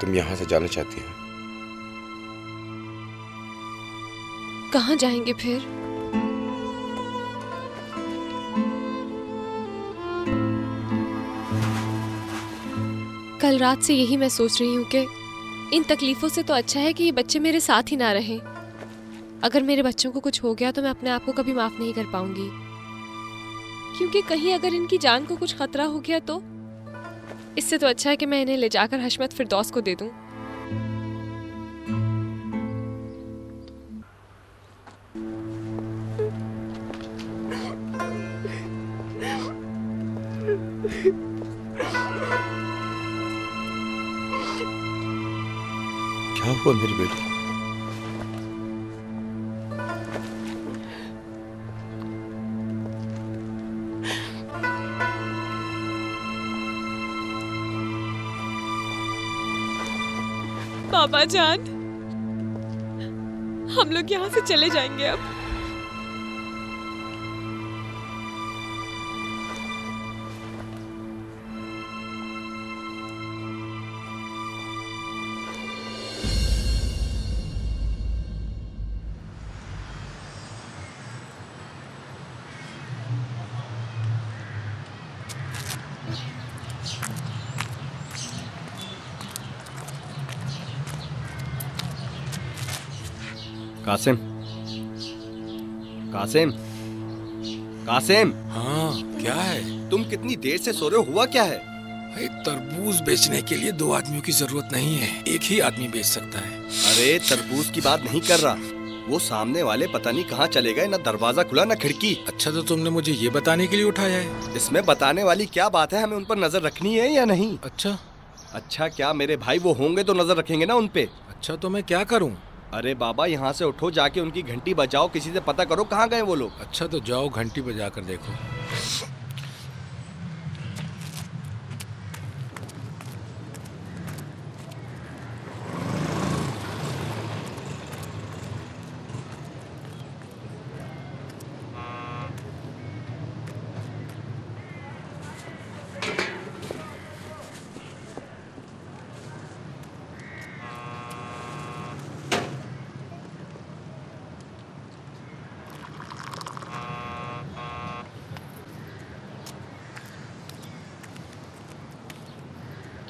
तुम यहाँ से जाना चाहती हो। कहाँ जाएंगे फिर? कल रात से यही मैं सोच रही हूँ कि इन तकलीफों से तो अच्छा है कि ये बच्चे मेरे साथ ही ना रहें। अगर मेरे बच्चों को कुछ हो गया तो मैं अपने आप को कभी माफ नहीं कर पाऊंगी, क्योंकि कहीं अगर इनकी जान को कुछ खतरा हो गया तो इससे तो अच्छा है कि मैं इन्हें ले जाकर हशमत फिरदौस को दे दूं। क्या हुआ मेरी बेटी? बाबा जान, हम लोग यहाँ से चले जाएंगे अब। कासिम, कासिम, कासिम। हाँ, क्या है? तुम कितनी देर से सो रहे हो? हुआ क्या है? भाई, तरबूज बेचने के लिए 2 आदमियों की जरूरत नहीं है, एक ही आदमी बेच सकता है। अरे तरबूज की बात नहीं कर रहा, वो सामने वाले पता नहीं कहाँ चले गए, ना दरवाजा खुला ना खिड़की। अच्छा, तो तुमने मुझे ये बताने के लिए उठाया है? इसमें बताने वाली क्या बात है? हमें उन पर नजर रखनी है या नहीं? अच्छा। अच्छा क्या, मेरे भाई वो होंगे तो नजर रखेंगे ना उन पे। अच्छा, तो मैं क्या करूं? अरे बाबा, यहाँ से उठो, जाके उनकी घंटी बजाओ, किसी से पता करो कहाँ गए वो लोग। अच्छा, तो जाओ घंटी बजा कर देखो।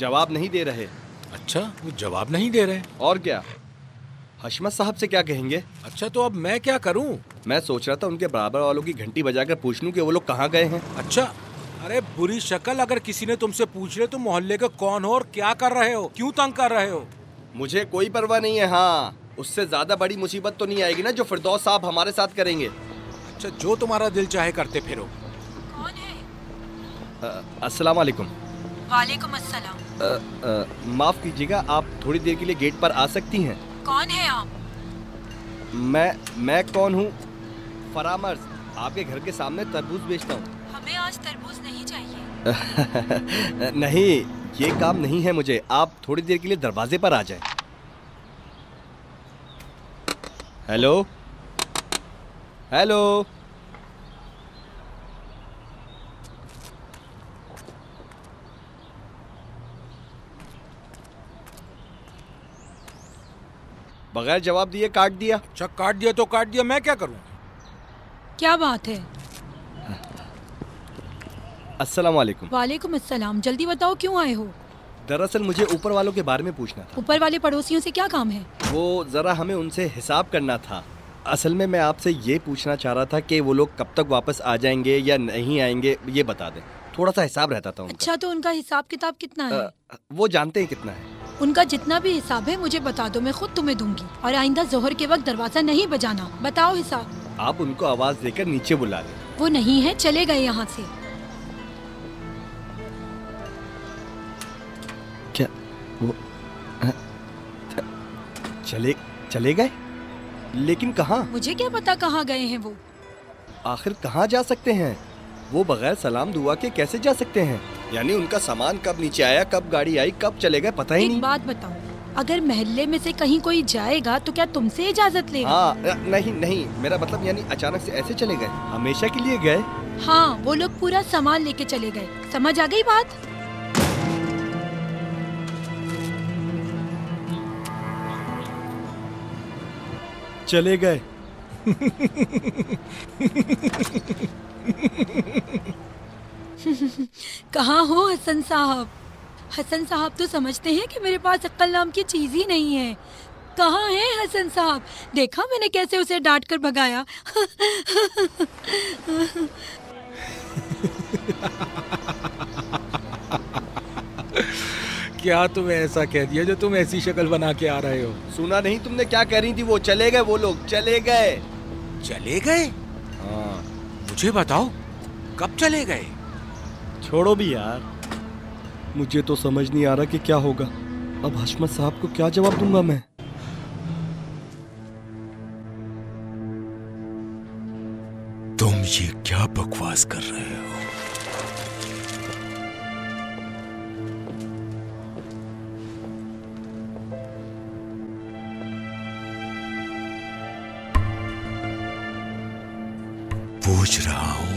जवाब नहीं दे रहे। अच्छा, वो जवाब नहीं दे रहे? और क्या, हशमत साहब से क्या कहेंगे? अच्छा, तो अब मैं क्या करूं? मैं सोच रहा था उनके बराबर वालों की घंटी बजाकर पूछ लूं कि वो लोग कहाँ गए हैं। अच्छा, अरे बुरी शक्ल, अगर किसी ने तुमसे पूछ ले तुम मोहल्ले के कौन हो और क्या कर रहे हो, क्यों तंग कर रहे हो? मुझे कोई परवाह नहीं है। हाँ, उससे ज्यादा बड़ी मुसीबत तो नहीं आएगी ना जो फिरदौस साहब हमारे साथ करेंगे। अच्छा, जो तुम्हारा दिल चाहे करते फिरो। कौन है? अस्सलाम वालेकुम। वालेकुम अस्सलाम। माफ कीजिएगा, आप थोड़ी देर के लिए गेट पर आ सकती हैं? कौन है आप? मैं कौन हूँ? फरामर्ज, आपके घर के सामने तरबूज बेचता हूँ। हमें आज तरबूज नहीं चाहिए। नहीं, ये काम नहीं है मुझे। आप थोड़ी देर के लिए दरवाजे पर आ जाएं। Hello hello. बगैर जवाब दिए काट दिया। अच्छा, काट दिया तो काट दिया, मैं क्या करूं? क्या बात है? अस्सलाम वालेकुम। वालेकुम अस्सलाम। जल्दी बताओ, क्यों आए हो? दरअसल मुझे ऊपर वालों के बारे में पूछना था। ऊपर वाले पड़ोसियों से क्या काम है? वो जरा हमें उनसे हिसाब करना था। असल में मैं आपसे ये पूछना चाह रहा था कि वो लोग कब तक वापस आ जाएंगे या नहीं आएंगे, ये बता दें। थोड़ा सा हिसाब रहता था उनका। अच्छा, तो उनका हिसाब किताब कितना है? वो जानते हैं कितना है। उनका जितना भी हिसाब है मुझे बता दो, मैं खुद तुम्हें दूंगी। और आइंदा जोहर के वक्त दरवाजा नहीं बजाना। बताओ हिसाब। आप उनको आवाज देकर नीचे बुला लें। वो नहीं है, चले गए यहाँ से। क्या वो चले गए? लेकिन कहाँ? मुझे क्या पता कहाँ गए हैं वो। आखिर कहाँ जा सकते हैं वो? बगैर सलाम दुआ के कैसे जा सकते हैं? यानी उनका सामान कब नीचे आया, कब गाड़ी आई, कब चले गए, पता ही नहीं। एक बात बताओ, अगर महल्ले में से कहीं कोई जाएगा तो क्या तुमसे इजाजत लेगा? हाँ, नहीं, मेरा मतलब यानी अचानक से ऐसे चले गए, हमेशा के लिए गए? हाँ, वो लोग पूरा सामान लेके चले गए। समझ आ गई बात? चले गए। कहाँ हो हसन साहब? हसन साहब तो समझते हैं कि मेरे पास अक्ल नाम की चीज ही नहीं है। कहाँ है हसन साहब? देखा मैंने कैसे उसे डांट कर भगाया। क्या तुम्हें ऐसा कह दिया जो तुम ऐसी शक्ल बना के आ रहे हो? सुना नहीं तुमने क्या कह रही थी? वो चले गए, वो लोग चले गए। चले गए? हाँ। मुझे बताओ कब चले गए? छोड़ो भी यार, मुझे तो समझ नहीं आ रहा कि क्या होगा। अब हशमत साहब को क्या जवाब दूंगा मैं? तुम ये क्या बकवास कर रहे हो? पूछ रहा हूं,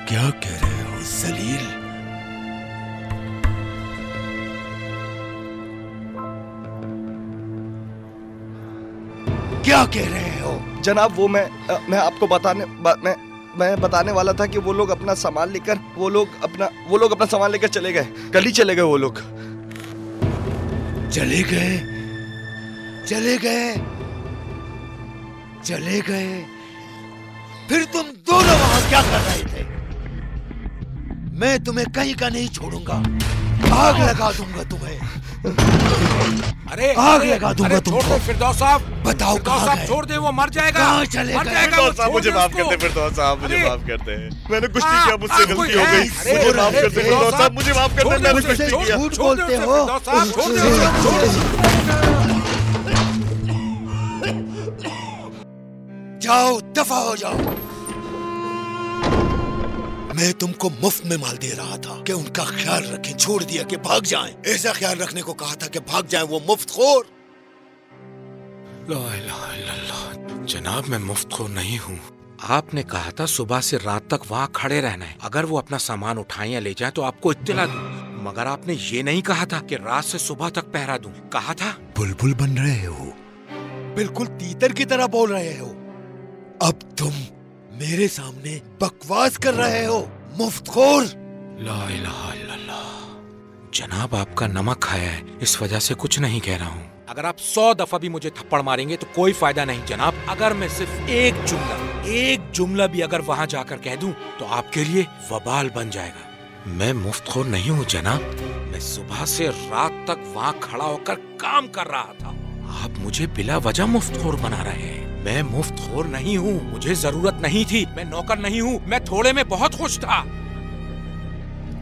क्या कह रहे हो जलील? क्या कह रहे हो? जनाब वो मैं आपको मैं बताने वाला था कि वो लोग अपना सामान लेकर वो लोग अपना सामान लेकर चले गए। कल ही चले गए वो लोग। चले गए? चले गए? चले गए? फिर तुम दोनों वहां क्या कर रहे थे? मैं तुम्हें कहीं का नहीं छोड़ूंगा, आग लगा दूंगा तुम्हें। अरे आग लगा दूंगा तुमको। फिरदौस साहब, बताओ कहाँ गए? छोड़ दे, वो मर जाएगा। कहाँ चले मर गए? जाएगा, फिरदौस साहब छोड़ मुझे दे माफ उसको। कर दे। फिरदौस साहब मुझे अरे! माफ कर दे। मैंने कुछ नहीं किया, मुझसे कोई गलती हो है? गई। अरे! मुझे माफ कर दे फिरदौस फिरदौस साहब, साहब, मुझे माफ कर दे। मैंने कुछ नहीं किया। झूठ बोलते हो। फिरदौस साहब, छोड़ दे उसे, छोड़ दे। जाओ, दफा हो जाओ। मैं तुमको मुफ्त में माल दे रहा था कि उनका ख्याल रखें, छोड़ दिया कि भाग जाएं। ऐसा ख्याल रखने को कहा था कि भाग जाएं वो मुफ्तखोर। ला इलाहा इल्लल्लाह। जनाब मैं मुफ्तखोर नहीं हूँ। आपने कहा था सुबह से रात तक वहाँ खड़े रहना है, अगर वो अपना सामान उठाएं या ले जाएं तो आपको इत्तला दूं। मगर आपने ये नहीं कहा था कि रात से सुबह तक पहरा दूं। कहा था बुलबुल बन रहे हो, बिल्कुल तीतर की तरह बोल रहे हो। अब तुम मेरे सामने बकवास कर रहे हो, मुफ्तखोर। ला इलाहा इल्लल्लाह। जनाब आपका नमक खाया है, इस वजह से कुछ नहीं कह रहा हूँ। अगर आप 100 दफा भी मुझे थप्पड़ मारेंगे तो कोई फायदा नहीं जनाब। अगर मैं सिर्फ एक जुमला भी अगर वहाँ जाकर कह दूं तो आपके लिए वबाल बन जाएगा। मैं मुफ्तखोर नहीं हूँ जनाब, मैं सुबह से रात तक वहाँ खड़ा होकर काम कर रहा था। आप मुझे बिला वजह मुफ्तखोर बना रहे हैं। मैं मुफ्तखोर नहीं हूँ, मुझे जरूरत नहीं थी। मैं नौकर नहीं हूँ, मैं थोड़े में बहुत खुश था।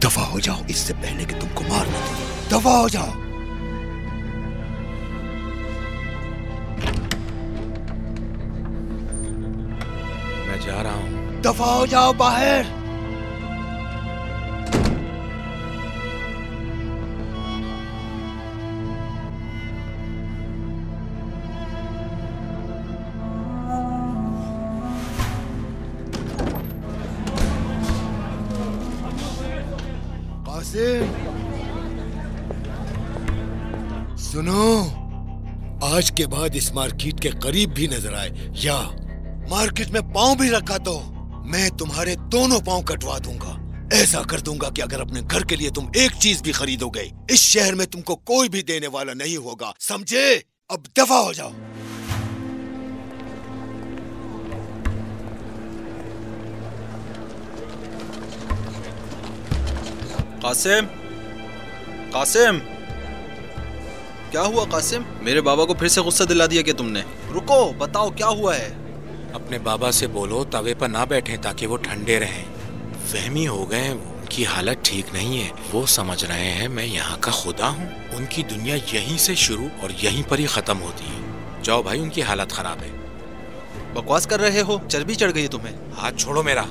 दफा हो जाओ इससे पहले कि तुमको मार न दूं। दफा हो जाओ। मैं जा रहा हूँ। दफा हो जाओ बाहर। सुनो, आज के बाद इस मार्केट के करीब भी नजर आए या मार्केट में पांव भी रखा तो मैं तुम्हारे दोनों पांव कटवा दूंगा। ऐसा कर दूंगा कि अगर अपने घर के लिए तुम एक चीज भी खरीदोगे, इस शहर में तुमको कोई भी देने वाला नहीं होगा, समझे? अब दफा हो जाओ। कासिम, कासिम, क्या हुआ कासिम? मेरे बाबा को फिर से गुस्सा दिला दिया क्या तुमने? रुको, बताओ क्या हुआ है? अपने बाबा से बोलो तवे पर ना बैठे ताकि वो ठंडे रहें। वहमी हो गए, उनकी हालत ठीक नहीं है। वो समझ रहे हैं मैं यहाँ का खुदा हूँ। उनकी दुनिया यहीं से शुरू और यहीं पर ही खत्म होती है। जाओ भाई, उनकी हालत खराब है। बकवास कर रहे हो, चर्बी चढ़ गई तुम्हें। हाथ छोड़ो मेरा।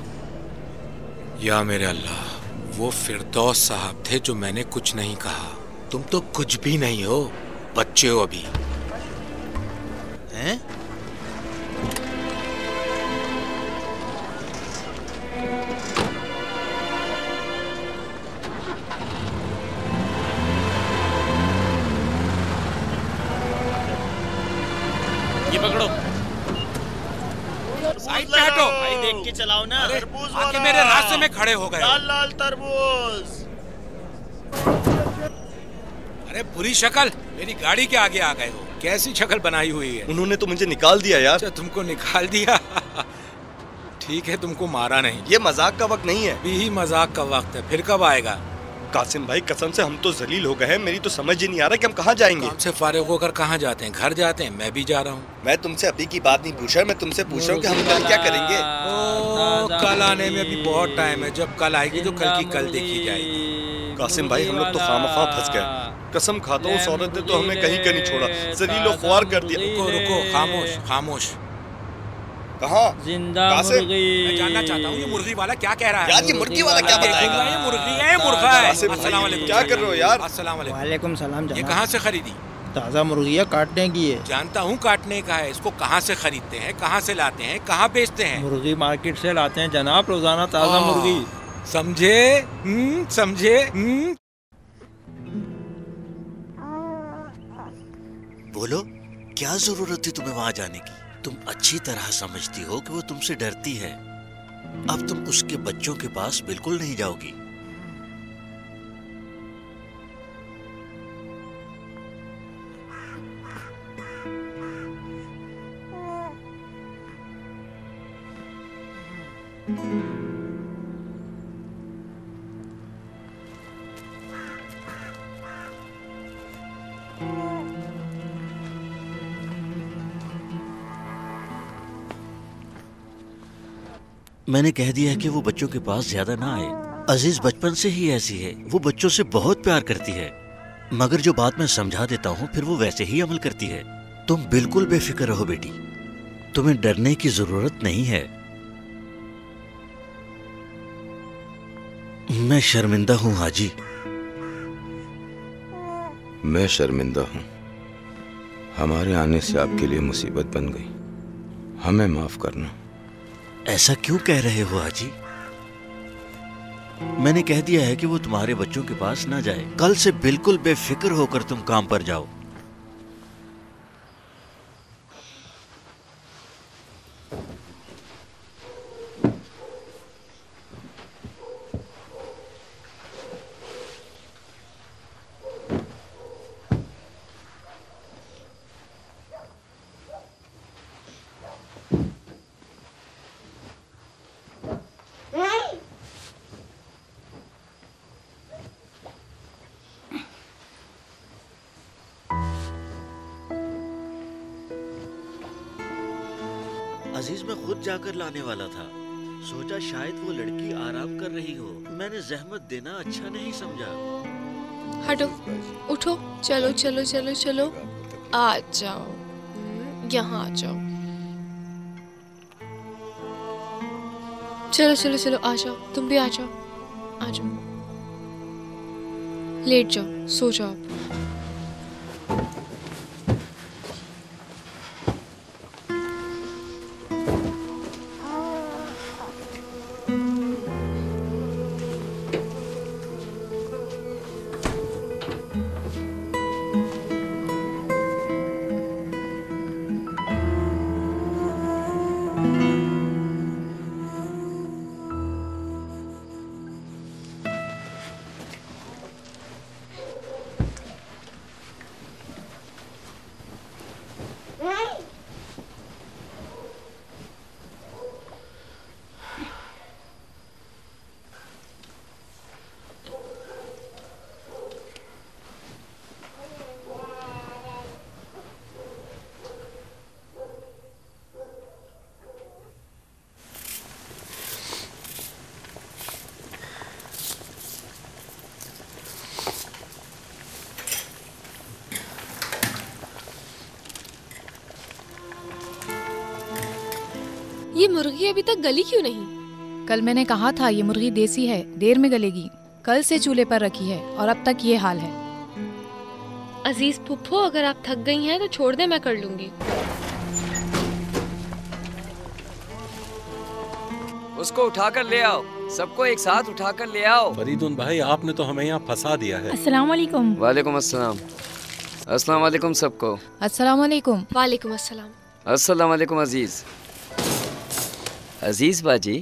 या मेरे अल्लाह, वो फिरदौस साहब थे जो मैंने कुछ नहीं कहा। तुम तो कुछ भी नहीं हो, बच्चे हो अभी। हैं? ये पकड़ो। साइड पे हटो भाई, देख के चलाओ ना। तरबूज आके वाला। मेरे रास्ते में खड़े हो गए। लाल लाल तरबूज। अरे बुरी शक्ल, मेरी गाड़ी के आगे आ गए हो। कैसी शक्ल बनाई हुई है। उन्होंने तो मुझे निकाल दिया यार। अच्छा, तुमको निकाल दिया। ठीक है, तुमको मारा नहीं। ये मजाक का वक्त नहीं है। अभी ही मजाक का वक्त है, फिर कब आएगा? कासिम भाई कसम से हम तो जलील हो गए हैं। मेरी तो समझ ही नहीं आ रहा कि हम कहाँ जाएंगे। काम से फारिग होकर कहाँ जाते हैं? घर जाते हैं। मैं भी जा रहा हूँ। मैं तुमसे अभी की बात नहीं पूछ रहा, मैं तुमसे पूछ रहा हूँ कि हम कल क्या करेंगे। ओ, कल आने में अभी बहुत टाइम है। जब कल आएगी तो कल की कल देखी जाएगी। कासिम भाई हम लोग तो खामखा फंस गए। कसम खाता हूँ उस औरत ने तो हमें कहीं का नहीं छोड़ा, जलीलो ख्वार कर दिया। रुको रुको, खामोश खामोश। कहाँ? जिंदा कासिम, मुर्गी। मैं जानना चाहता हूँ ये मुर्गी वाला क्या कह रहा है। यार ये मुर्गी वाला क्या बताएगा? ये मुर्गी है, ये मुर्गा है। कासिम भाई, अस्सलाम वालेकुम। क्या कर रहे हो यार? अस्सलाम वालेकुम। वालेकुम सलाम ये जनाब। कहाँ से खरीदी? ताज़ा मुर्गी है, काटने की है। जानता हूँ काटने का है। इसको कहाँ से खरीदते हैं, कहाँ से लाते हैं, कहाँ बेचते हैं? मुर्गी मार्केट से लाते हैं जनाब, रोजाना ताज़ा मुर्गी। समझे? समझे? बोलो, क्या जरूरत थी तुम्हें वहां जाने की? तुम अच्छी तरह समझती हो कि वो तुमसे डरती है। अब तुम उसके बच्चों के पास बिल्कुल नहीं जाओगी। मैंने कह दिया है कि वो बच्चों के पास ज्यादा ना आए। अजीज बचपन से ही ऐसी है, वो बच्चों से बहुत प्यार करती है। मगर जो बात मैं समझा देता हूँ फिर वो वैसे ही अमल करती है। तुम बिल्कुल बेफिक्र रहो बेटी, तुम्हें डरने की जरूरत नहीं है। मैं शर्मिंदा हूँ हाजी। मैं शर्मिंदा हूँ। हमारे आने से आपके लिए मुसीबत बन गई, हमें माफ करना। ऐसा क्यों कह रहे हो हाजी? मैंने कह दिया है कि वो तुम्हारे बच्चों के पास ना जाए। कल से बिल्कुल बेफिक्र होकर तुम काम पर जाओ। अजीज मैं खुद जाकर लाने वाला था, सोचा शायद वो लड़की आराम कर रही हो। मैंने जहमत देना अच्छा नहीं समझा। हटो, उठो, चलो चलो चलो चलो, आ जाओ, यहाँ आ जाओ। चलो चलो चलो, आ जाओ, तुम भी आ जाओ, आ जाओ, लेट जाओ, सो जाओ। ये मुर्गी अभी तक गली क्यों नहीं? कल मैंने कहा था ये मुर्गी देसी है, देर में गलेगी। कल से चूल्हे पर रखी है और अब तक ये हाल है। अजीज फुफ्फो, अगर आप थक गई हैं तो छोड़ दे, मैं कर लूंगी। उसको उठाकर ले आओ, सबको एक साथ उठाकर ले आओ। फरीदुन भाई, आपने तो हमें यहाँ फंसा दिया है। अस्सलाम वालेकुम। वालेकुम अस्सलाम। अस्सलाम वालेकुम सबको। अस्सलाम वालेकुम। वालेकुम अस्सलाम। अस्सलाम वालेकुम अजीज। अजीज बाजी,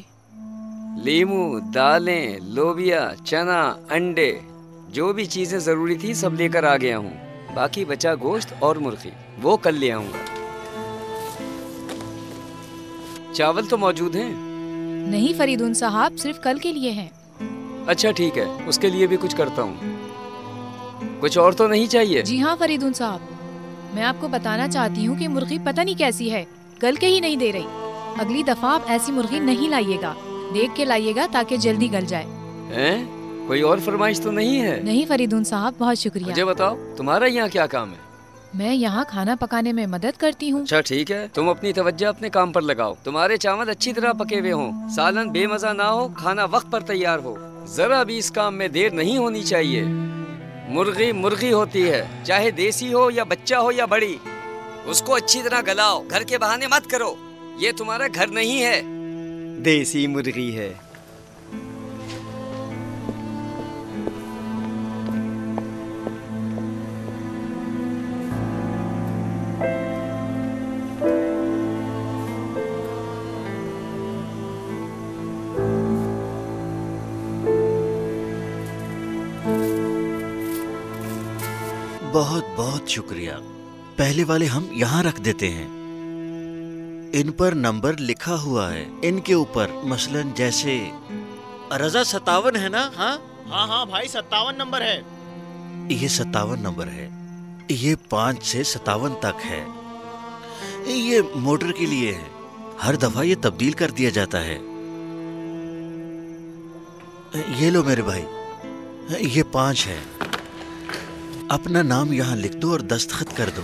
लीमू, दालें, लोबिया, चना, अंडे, जो भी चीजें जरूरी थी सब लेकर आ गया हूँ। बाकी बचा गोश्त और मुर्गी, वो कल ले आऊंगा। चावल तो मौजूद हैं? नहीं फरीदुन साहब, सिर्फ कल के लिए हैं। अच्छा ठीक है, उसके लिए भी कुछ करता हूँ। कुछ और तो नहीं चाहिए? जी हाँ फरीदुन साहब, मैं आपको बताना चाहती हूँ कि मुर्गी पता नहीं कैसी है, गल के ही नहीं दे रही। अगली दफा आप ऐसी मुर्गी नहीं लाइएगा, देख के लाइएगा ताकि जल्दी गल जाए। हैं? कोई और फरमाइश तो नहीं है? नहीं फरीदुन साहब, बहुत शुक्रिया। मुझे बताओ, तुम्हारा यहाँ क्या काम है? मैं यहाँ खाना पकाने में मदद करती हूँ। अच्छा ठीक है, तुम अपनी तवज्जो अपने काम पर लगाओ। तुम्हारे चावल अच्छी तरह पके हुए हों, सालन बेमजा ना हो, खाना वक्त पर तैयार हो। जरा भी इस काम में देर नहीं होनी चाहिए। मुर्गी मुर्गी होती है, चाहे देसी हो या बच्चा हो या बड़ी। उसको अच्छी तरह गलाओ, घर के बहाने मत करो। ये तुम्हारा घर नहीं है, देसी मुर्गी है। बहुत बहुत शुक्रिया। पहले वाले हम यहाँ रख देते हैं। इन पर नंबर लिखा हुआ है, इनके ऊपर मसलन जैसे रजा 57 है ना? हाँ हाँ हाँ भाई, 57 नंबर है। ये 57 नंबर है। ये 5 से 57 तक है। ये मोटर के लिए है, हर दफा ये तब्दील कर दिया जाता है। ये लो मेरे भाई, ये 5 है। अपना नाम यहाँ लिख दो और दस्तखत कर दो।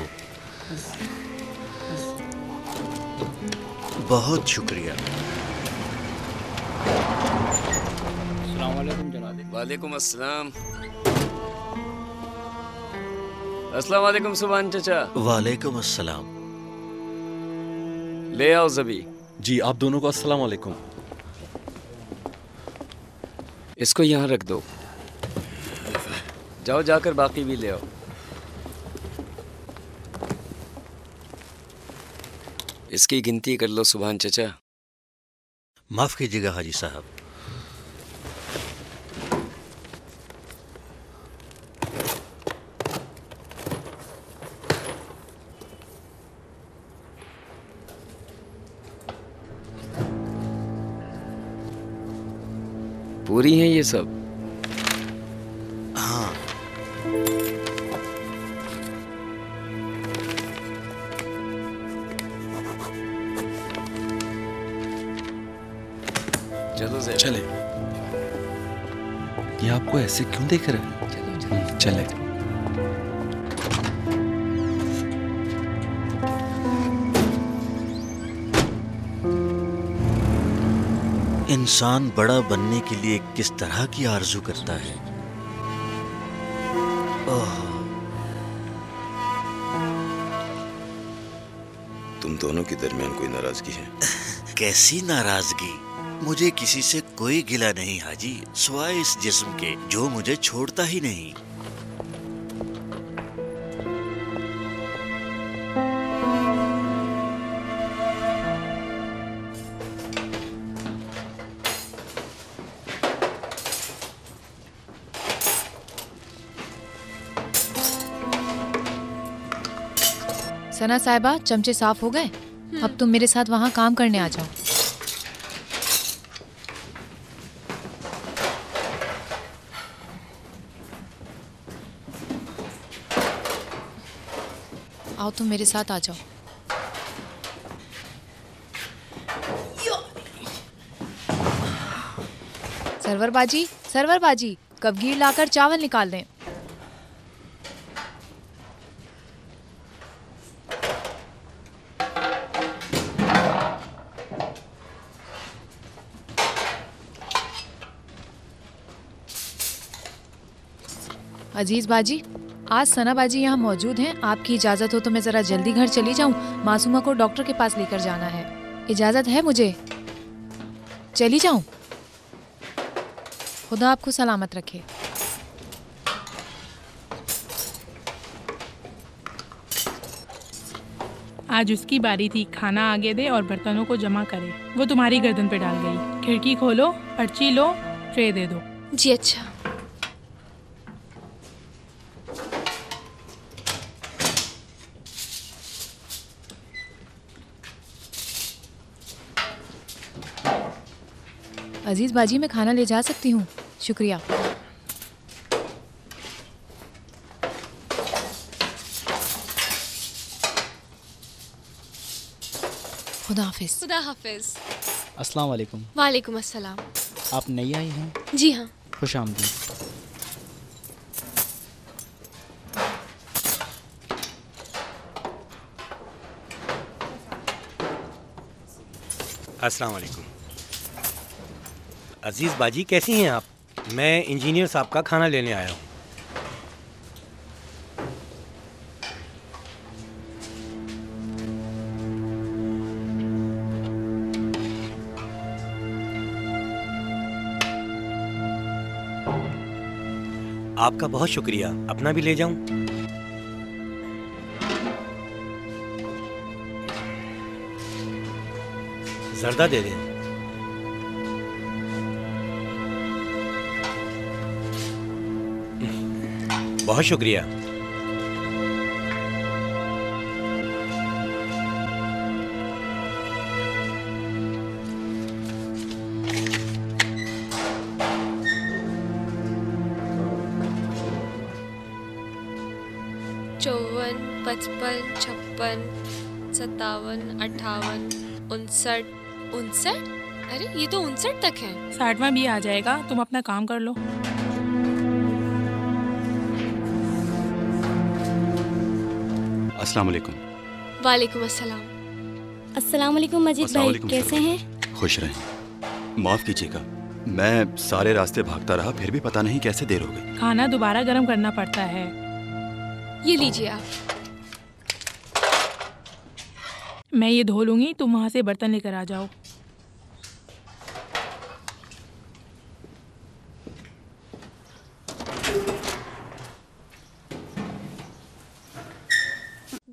बहुत शुक्रिया। अस्सलाम वालेकुम जनाब। वालेकुम अस्सलाम। अस्सलाम वालेकुम सुभान चाचा। वालेकुम अस्सलाम। ले आओ ज़बी। जी आप दोनों को अस्सलाम वालेकुम। इसको यहाँ रख दो, जाओ जाकर बाकी भी ले आओ। इसकी गिनती कर लो सुभान चचा। माफ कीजिएगा हाजी साहब। पूरी हैं ये सब? हाँ। चलो चले। ये आपको ऐसे क्यों देख रहे हैं? चले। इंसान बड़ा बनने के लिए किस तरह की आरजू करता है। ओह, तुम दोनों के दरमियान कोई नाराजगी है? कैसी नाराजगी? मुझे किसी से कोई गिला नहीं हाजी, सिवाय इस जिस्म के जो मुझे छोड़ता ही नहीं। सना साहिबा, चमचे साफ हो गए? अब तुम मेरे साथ वहाँ काम करने आ जाओ। आओ तुम मेरे साथ आ जाओ। सरवर बाजी, कबगीर लाकर चावल निकाल दें। अजीज बाजी, आज सना बाजी यहाँ मौजूद हैं। आपकी इजाज़त हो तो मैं ज़रा जल्दी घर चली जाऊँ। मासूमा को डॉक्टर के पास लेकर जाना है। इजाज़त है मुझे? चली जाऊँ? खुदा आपको सलामत रखे। आज उसकी बारी थी, खाना आगे दे और बर्तनों को जमा करे। वो तुम्हारी गर्दन पे डाल गई। खिड़की खोलो, पर्ची लो, ट्रे दे दो। जी अच्छा। अजीज बाजी, मैं खाना ले जा सकती हूँ? शुक्रिया। खुदा हाफिज। खुदा हाफिज। अस्सलाम वालेकुम। वालेकुम अस्सलाम। आप नई आई हैं? जी हाँ। खुश आमदीद। अस्सलाम वालेकुम। अजीज बाजी, कैसी हैं आप? मैं इंजीनियर साहब का खाना लेने आया हूँ। आपका बहुत शुक्रिया। अपना भी ले जाऊं? जर्दा दे दें। बहुत शुक्रिया। चौवन, 55, 56, 57, 58, 59, 59? अरे ये तो 59 तक है। 60वां भी आ जाएगा, तुम अपना काम कर लो। अस्सलाम वालेकुम। वालेकुम अस्सलाम। अस्सलाम वालेकुम मजीद भाई, कैसे हैं? खुश रहें। माफ कीजिएगा, मैं सारे रास्ते भागता रहा, फिर भी पता नहीं कैसे देर हो गई। खाना दोबारा गर्म करना पड़ता है। ये लीजिए आप। मैं ये धो लूंगी, तुम वहाँ से बर्तन लेकर आ जाओ।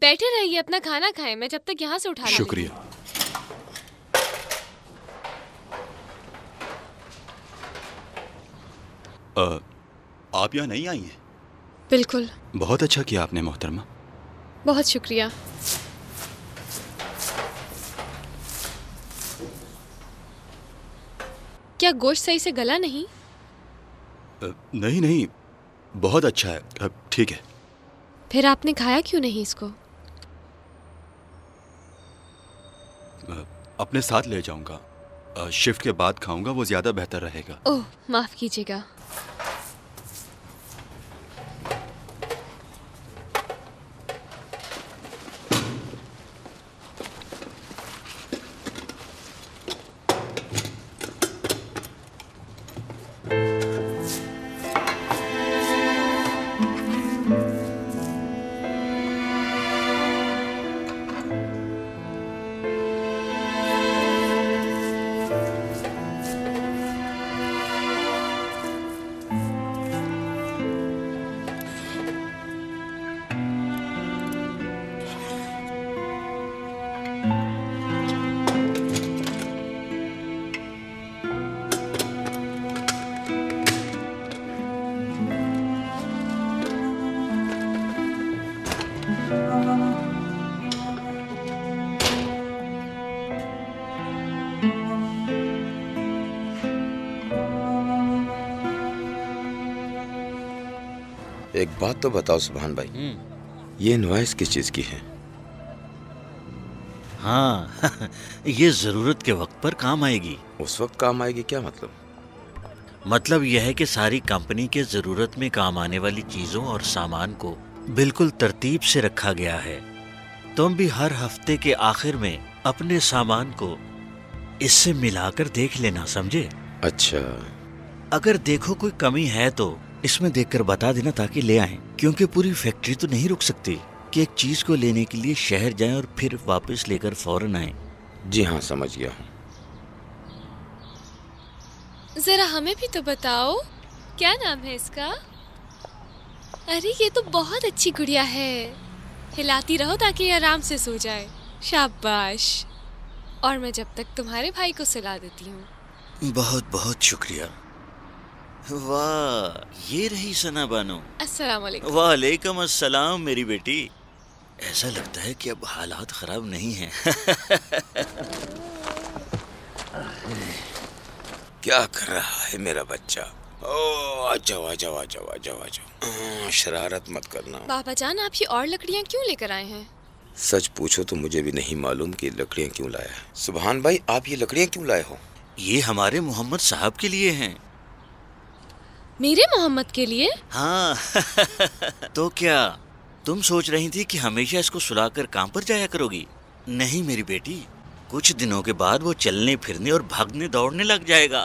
बैठे रहिए, अपना खाना खाएं, मैं जब तक यहाँ से उठा लूंगी। शुक्रिया। आप यहाँ नहीं आई हैं? बिल्कुल। बहुत अच्छा किया आपने मोहतरमा। बहुत शुक्रिया। क्या गोश्त सही से गला नहीं? नहीं नहीं, बहुत अच्छा है। ठीक है। फिर आपने खाया क्यों नहीं इसको? अपने साथ ले जाऊंगा। शिफ्ट के बाद खाऊंगा, वो ज्यादा बेहतर रहेगा। ओह, माफ कीजिएगा। एक बात तो बताओ सुभान भाई, ये इनवॉइस किस चीज की है? हाँ ये जरूरत के वक्त पर काम आएगी। उस वक्त काम आएगी क्या मतलब? मतलब यह है कि सारी कंपनी के जरूरत में काम आने वाली चीजों और सामान को बिल्कुल तरतीब से रखा गया है। तुम भी हर हफ्ते के आखिर में अपने सामान को इससे मिलाकर देख लेना, समझे? अच्छा। अगर देखो कोई कमी है तो इसमें देखकर बता देना ताकि ले आएं, क्योंकि पूरी फैक्ट्री तो नहीं रुक सकती कि एक चीज को लेने के लिए शहर जाएं और फिर वापस लेकर फौरन आएं। जी हाँ, समझ गया हूँ। जरा हमें भी तो बताओ, क्या नाम है इसका? अरे ये तो बहुत अच्छी गुड़िया है, हिलाती रहो ताकि ये आराम से सो जाए। शाबाश। और मैं जब तक तुम्हारे भाई को सुला देती हूँ। बहुत बहुत शुक्रिया। वाह, ये रही सना बानो। अस्सलाम वालेकुम। वालेकुम अस्सलाम मेरी बेटी। ऐसा लगता है कि अब हालात खराब नहीं हैं। क्या कर रहा है मेरा बच्चा? ओ आ जाओ आ जाओ आ जाओ आ जाओ आ जाओ। शरारत मत करना। बाबा जान, आप ये और लकड़ियाँ क्यों लेकर आए हैं? सच पूछो तो मुझे भी नहीं मालूम कि लकड़ियाँ क्यों लाया है। सुभान भाई, आप ये लकड़ियाँ क्यों लाए हो? ये हमारे मोहम्मद साहब के लिए हैं। मेरे मोहम्मद के लिए? हाँ। तो क्या तुम सोच रही थी कि हमेशा इसको सुलाकर काम पर जाया करोगी? नहीं मेरी बेटी, कुछ दिनों के बाद वो चलने फिरने और भागने दौड़ने लग जाएगा।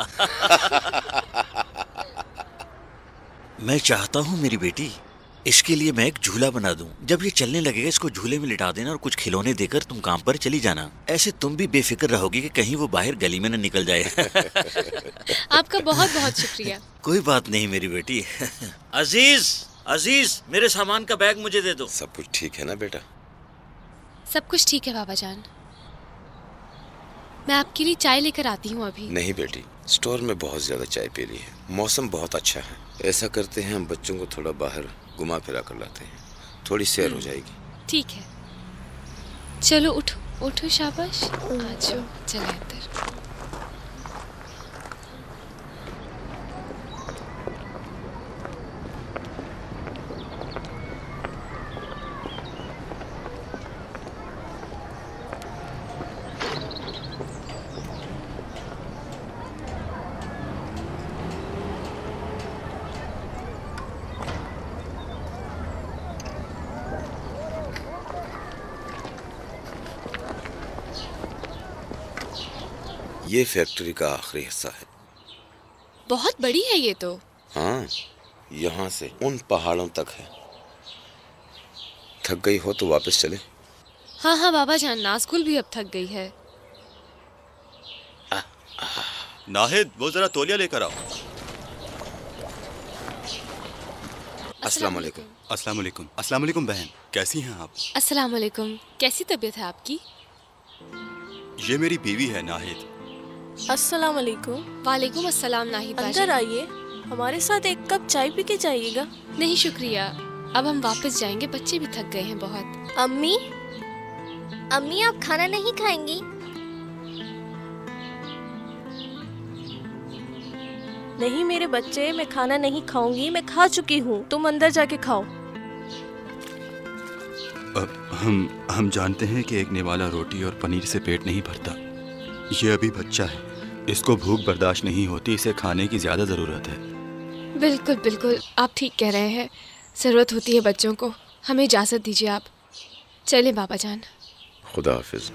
मैं चाहता हूँ मेरी बेटी, इसके लिए मैं एक झूला बना दूं। जब ये चलने लगेगा इसको झूले में लिटा देना और कुछ खिलौने देकर तुम काम पर चली जाना। ऐसे तुम भी बेफिक्र रहोगी कि कहीं वो बाहर गली में न निकल जाए। आपका बहुत बहुत शुक्रिया। कोई बात नहीं मेरी बेटी। अजीज, अजीज, मेरे सामान का बैग मुझे दे दो। सब कुछ ठीक है ना बेटा? सब कुछ ठीक है बाबा जान। मैं आपके लिए चाय लेकर आती हूँ अभी। नहीं बेटी, स्टोर में बहुत ज्यादा चाय पी ली है। मौसम बहुत अच्छा है। ऐसा करते हैं, हम बच्चों को थोड़ा बाहर घुमा फिरा कर लाते हैं, थोड़ी सैर हो जाएगी। ठीक है, चलो उठो उठो। शाबाश, आ जाओ, चलो अंदर। ये फैक्ट्री का आखिरी हिस्सा है। बहुत बड़ी है ये तो। हाँ, यहाँ से उन पहाड़ों तक है। थक गई हो तो वापस चले। हाँ हाँ बाबा जान, नाज़गुल भी अब थक गई है। नाहिद, वो जरा तौलिया लेकर आओ। अस्सलाम वालेकुम। अस्सलाम वालेकुम। अस्सलाम वालेकुम बहन, कैसी हैं आप? अस्सलाम वालेकुम। कैसी तबीयत है आपकी? ये मेरी बीवी है नाहिद। अस्सलाम वालेकुम। वालेकुम अस्सलाम नाहिद बाजी। अंदर आइए, हमारे साथ एक कप चाय पी के जाइएगा। नहीं शुक्रिया, अब हम वापस जाएंगे, बच्चे भी थक गए हैं बहुत। अम्मी, अम्मी आप खाना नहीं खाएंगी? नहीं मेरे बच्चे, मैं खाना नहीं खाऊंगी, मैं खा चुकी हूँ। तुम अंदर जाके खाओ। हम जानते हैं कि एक निवाला रोटी और पनीर से पेट नहीं भरता। ये अभी बच्चा है, इसको भूख बर्दाश्त नहीं होती, इसे खाने की ज्यादा जरूरत है। बिल्कुल बिल्कुल, आप ठीक कह रहे हैं। जरूरत होती है बच्चों को। हमें इजाजत दीजिए आप। चले बाबा जान। खुदा हाफिज।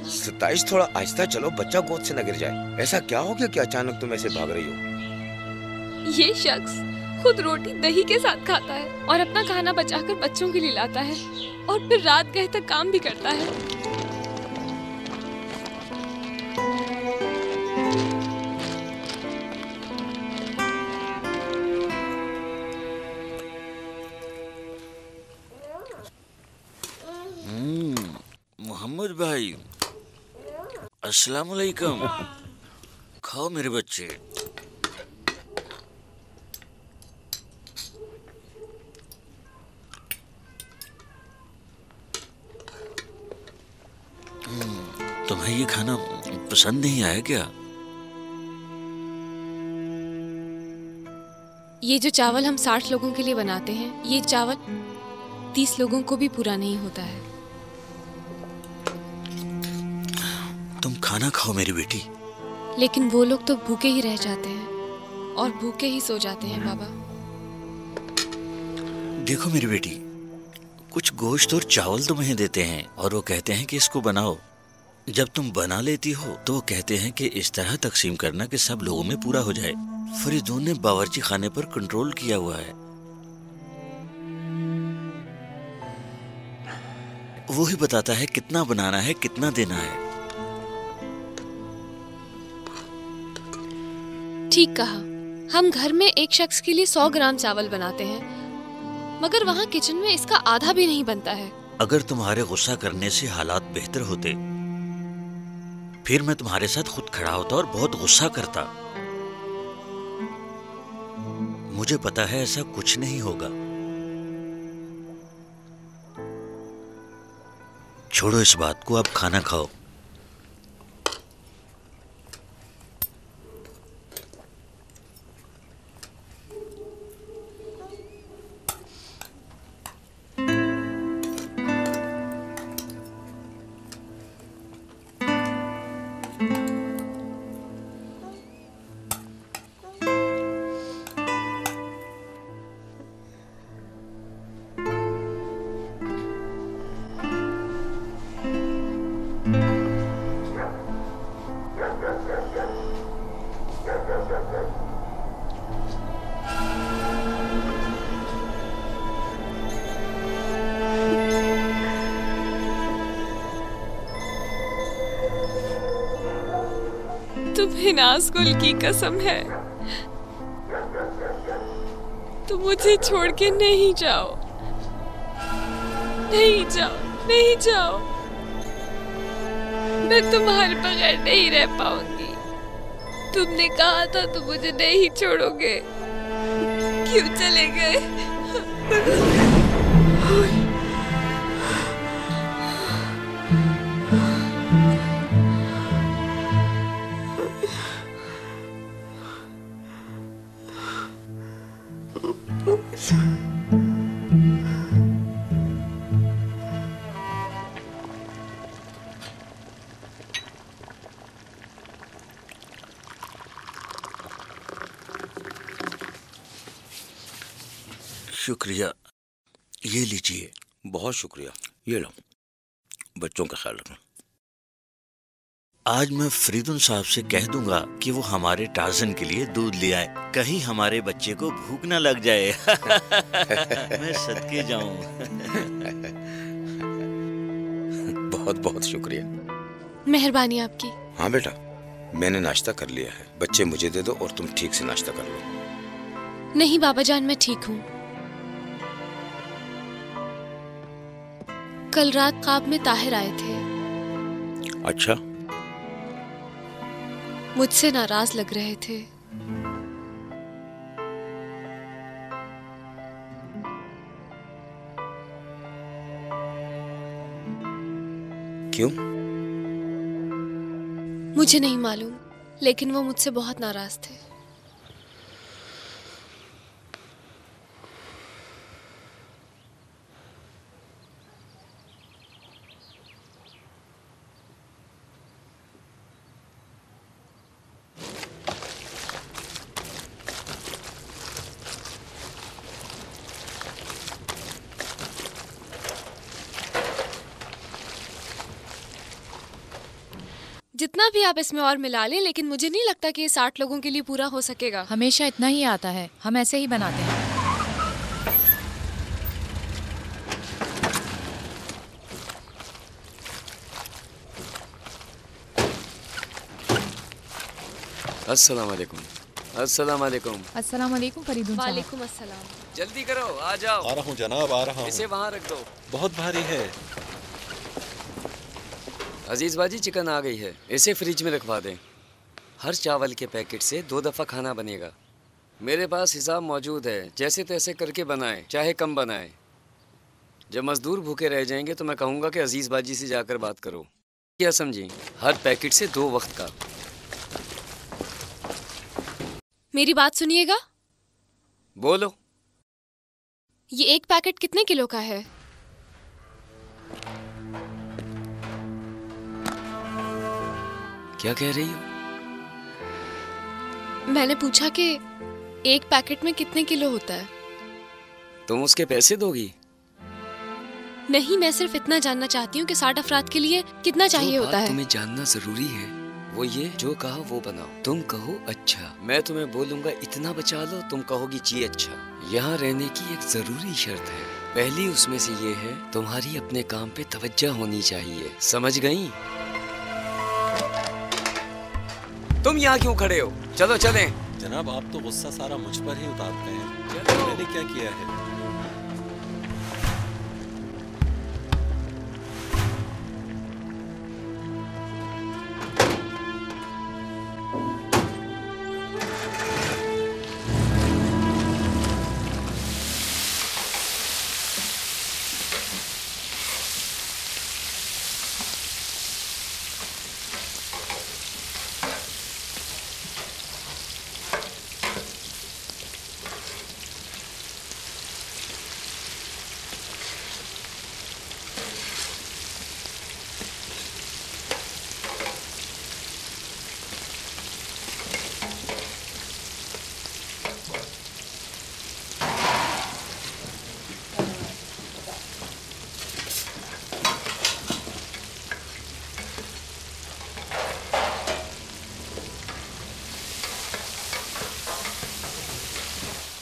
सताइश, थोड़ा आहिस्ता चलो, बच्चा गोद से न गिर जाए। ऐसा क्या हो गया कि अचानक तुम ऐसे भाग रही हो? ये शख्स खुद रोटी दही के साथ खाता है और अपना खाना बचाकर बच्चों के लिए लाता है और फिर रात गए तक काम भी करता है। मोहम्मद भाई, अस्सलाम वालेकुम। खाओ मेरे बच्चे। तुम्हें ये खाना पसंद नहीं आया क्या? ये जो चावल हम 60 लोगों के लिए बनाते हैं, ये चावल 30 लोगों को भी पूरा नहीं होता है। तुम खाना खाओ मेरी बेटी। लेकिन वो लोग तो भूखे ही रह जाते हैं और भूखे ही सो जाते हैं बाबा। देखो मेरी बेटी, कुछ गोश्त और चावल तुम्हें देते हैं और वो कहते हैं कि इसको बनाओ। जब तुम बना लेती हो तो वो कहते हैं कि इस तरह तकसीम करना कि सब लोगों में पूरा हो जाए। फरीदून ने बावर्ची खाने पर कंट्रोल किया हुआ है। वो ही बताता है कितना बनाना है, कितना देना है। ठीक कहा। हम घर में एक शख्स के लिए 100 ग्राम चावल बनाते हैं, मगर वहाँ किचन में इसका आधा भी नहीं बनता है। अगर तुम्हारे गुस्सा करने से हालात बेहतर होते, फिर मैं तुम्हारे साथ खुद खड़ा होता और बहुत गुस्सा करता। मुझे पता है ऐसा कुछ नहीं होगा। छोड़ो इस बात को, अब खाना खाओ। तुम्हें नाज़गुल की कसम है, तुम मुझे छोड़ के नहीं जाओ, नहीं जाओ, नहीं जाओ। मैं तुम्हारे बगैर नहीं रह पाऊंगी। तुमने कहा था तुम मुझे नहीं छोड़ोगे, क्यों चले गए? शुक्रिया, ये लीजिए। बहुत शुक्रिया। ये लो, बच्चों का ख्याल रखना। आज मैं फरीदुन साहब से कह दूंगा कि वो हमारे टार्जन के लिए दूध ले आए, कहीं हमारे बच्चे को भूख ना लग जाए। मैं सदके जाऊं। बहुत बहुत शुक्रिया। मेहरबानी आपकी। हाँ बेटा, मैंने नाश्ता कर लिया है। बच्चे मुझे दे दो और तुम ठीक से नाश्ता कर लो। नहीं बाबा जान, मैं ठीक हूँ। कल रात ख्वाब में ताहिर आए थे। अच्छा। मुझसे नाराज लग रहे थे। क्यों? मुझे नहीं मालूम, लेकिन वो मुझसे बहुत नाराज थे। जितना भी आप इसमें और मिला लें, लेकिन मुझे नहीं लगता कि ये 60 लोगों के लिए पूरा हो सकेगा। हमेशा इतना ही आता है, हम ऐसे ही बनाते हैं। अस्सलाम वालेकुम। अस्सलाम वालेकुम। अस्सलाम वालेकुम फरीदुन साहब। वालेकुम अस्सलाम। जल्दी करो, आ जाओ। आ रहा हूँ जनाब, आ रहा हूँ। इसे वहाँ रख दो, बहुत भारी है। अजीज बाजी चिकन आ गई है, इसे फ्रिज में रखवा दें। हर चावल के पैकेट से 2 दफ़ा खाना बनेगा। मेरे पास हिसाब मौजूद है, जैसे तैसे करके बनाएं, चाहे कम बनाएं। जब मजदूर भूखे रह जाएंगे तो मैं कहूँगा कि अजीज बाजी से जाकर बात करो। क्या समझी? हर पैकेट से 2 वक्त का। मेरी बात सुनिएगा। बोलो। ये एक पैकेट कितने किलो का है? क्या कह रही हो? मैंने पूछा कि एक पैकेट में कितने किलो होता है? तुम उसके पैसे दोगी? नहीं, मैं सिर्फ इतना जानना चाहती हूँ कि 60 अफराद के लिए कितना चाहिए होता है। तुम्हें जानना जरूरी है वो ये जो कहा वो बनाओ। तुम कहो अच्छा, मैं तुम्हें बोलूंगा इतना बचा लो, तुम कहोगी जी अच्छा। यहाँ रहने की एक जरूरी शर्त है, पहली उसमें से ये है तुम्हारी अपने काम पे तवज्जो होनी चाहिए, समझ गई? तुम यहाँ क्यों खड़े हो? चलो चलें। जनाब आप तो गुस्सा सारा मुझ पर ही उतारते हैं। मैंने क्या किया है?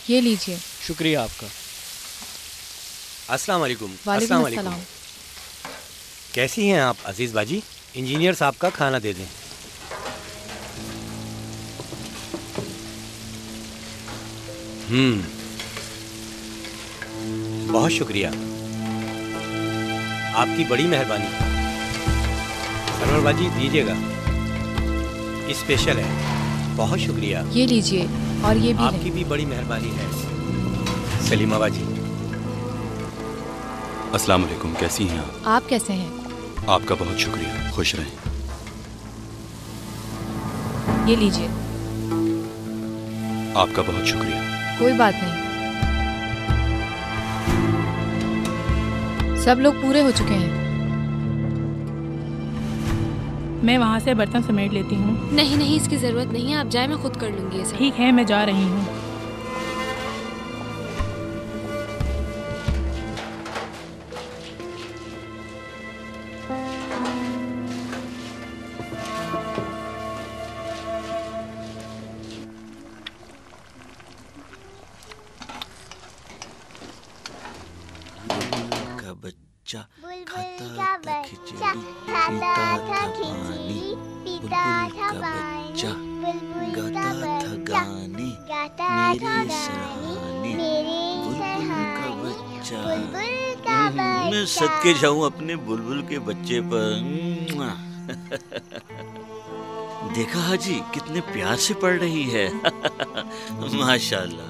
ये लीजिए। शुक्रिया आपका। अस्सलाम वालेकुम। वालेकुम अस्सलाम। कैसी हैं आप अजीज बाजी? इंजीनियर साहब का खाना दे दें। बहुत शुक्रिया, आपकी बड़ी मेहरबानी। सरवर बाजी दीजिएगा, स्पेशल है। बहुत शुक्रिया। ये लीजिए, और ये भी आपकी भी बड़ी मेहरबानी है। सलीमा बाजी। अस्सलाम वालेकुम, कैसी हैं आप? आप कैसे हैं? आपका बहुत शुक्रिया, खुश रहें। ये लीजिए। आपका बहुत शुक्रिया। कोई बात नहीं, सब लोग पूरे हो चुके हैं। मैं वहाँ से बर्तन समेट लेती हूँ। नहीं नहीं, इसकी जरूरत नहीं है, आप जाए, मैं खुद कर लूंगी ये सब। ठीक है, मैं जा रही हूँ। बच्चा खाता था खिचड़ी, पीता था पानी, बुलबुल का बच्चा गाता था गाने, मेरे सराहने, बुलबुल का बच्चा। मैं सदके जाऊं अपने बुलबुल के बच्चे पर। देखा हाजी कितने प्यार से पढ़ रही है। माशाल्लाह।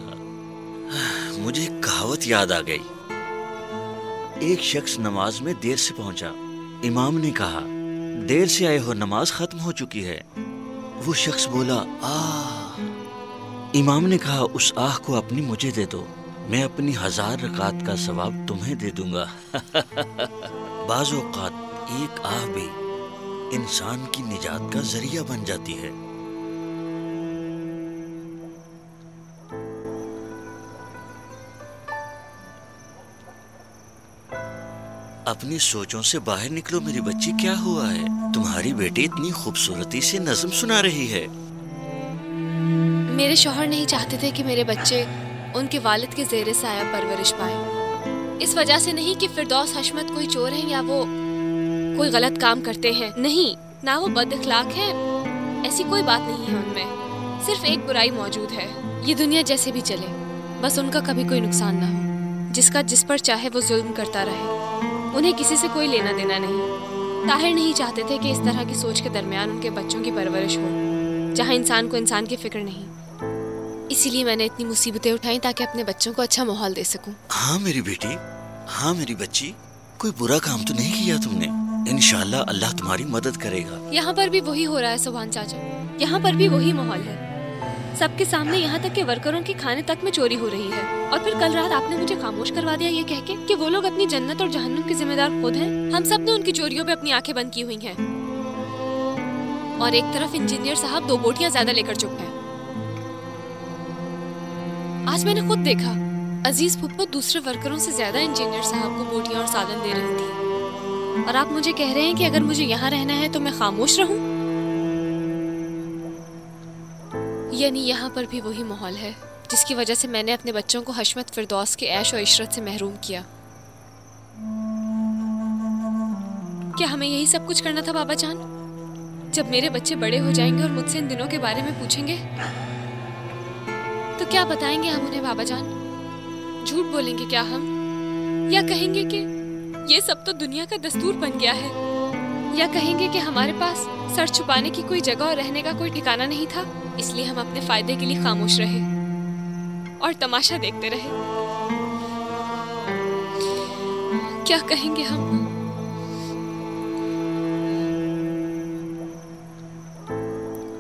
मुझे एक कहावत याद आ गई। एक शख्स नमाज में देर से पहुंचा। इमाम ने कहा, देर से आए हो, नमाज खत्म हो चुकी है। वो शख्स बोला, आह। इमाम ने कहा, उस आह को अपनी मुझे दे दो, मैं अपनी 1000 रकात का सवाब तुम्हें दे दूंगा। बाज़ औक़ात एक आह भी इंसान की निजात का जरिया बन जाती है। अपनी सोचों से बाहर निकलो मेरी बच्ची, क्या हुआ है? तुम्हारी बेटी इतनी खूबसूरती से नज़्म सुना रही है। मेरे शौहर नहीं चाहते थे कि मेरे बच्चे उनके वालिद के ज़ेरे साया परवरिश पाए। इस वजह से नहीं कि फिरदौस हशमत कोई चोर है या वो कोई गलत काम करते हैं, नहीं, ना वो बद अखलाक है, ऐसी कोई बात नहीं है उनमें। सिर्फ एक बुराई मौजूद है, ये दुनिया जैसे भी चले, बस उनका कभी कोई नुकसान ना हो। जिसका जिस पर चाहे वो जुल्म करता रहे, उन्हें किसी से कोई लेना देना नहीं। ताहिर नहीं चाहते थे कि इस तरह की सोच के दरमियान उनके बच्चों की परवरिश हो, जहाँ इंसान को इंसान की फिक्र नहीं। इसीलिए मैंने इतनी मुसीबतें उठाई ताकि अपने बच्चों को अच्छा माहौल दे सकूं। हाँ मेरी बेटी, हाँ मेरी बच्ची, कोई बुरा काम तो नहीं किया तुमने। इंशाअल्लाह अल्लाह तुम्हारी मदद करेगा। यहाँ पर भी वही हो रहा है सुभान चाचा, यहाँ पर भी वही माहौल है। सबके सामने यहाँ तक के वर्करों के खाने तक में चोरी हो रही है। और फिर कल रात आपने मुझे खामोश करवा दिया ये कह के कि वो लोग अपनी जन्नत और जहन्नुम के जिम्मेदार खुद हैं। हम सब ने उनकी चोरियों पे अपनी आंखें बंद की हुई हैं। और एक तरफ इंजीनियर साहब 2 बोटियां ज्यादा लेकर चुप हैं। आज मैंने खुद देखा, अजीज फुप्पो दूसरे वर्करों से ज्यादा इंजीनियर साहब को बोटियां और सालन दे रही थी। और आप मुझे कह रहे हैं कि अगर मुझे यहाँ रहना है तो मैं खामोश रहूं? यानी यहाँ पर भी वही माहौल है जिसकी वजह से मैंने अपने बच्चों को हशमत फिरदौस के ऐश और इशरत से महरूम किया। क्या हमें यही सब कुछ करना था बाबा जान? जब मेरे बच्चे बड़े हो जाएंगे और मुझसे इन दिनों के बारे में पूछेंगे तो क्या बताएंगे हम उन्हें बाबा जान? झूठ बोलेंगे क्या हम? या कहेंगे कि ये सब तो दुनिया का दस्तूर बन गया है? या कहेंगे कि हमारे पास सर छुपाने की कोई जगह और रहने का कोई ठिकाना नहीं था, इसलिए हम अपने फायदे के लिए खामोश रहे और तमाशा देखते रहे? क्या कहेंगे हम?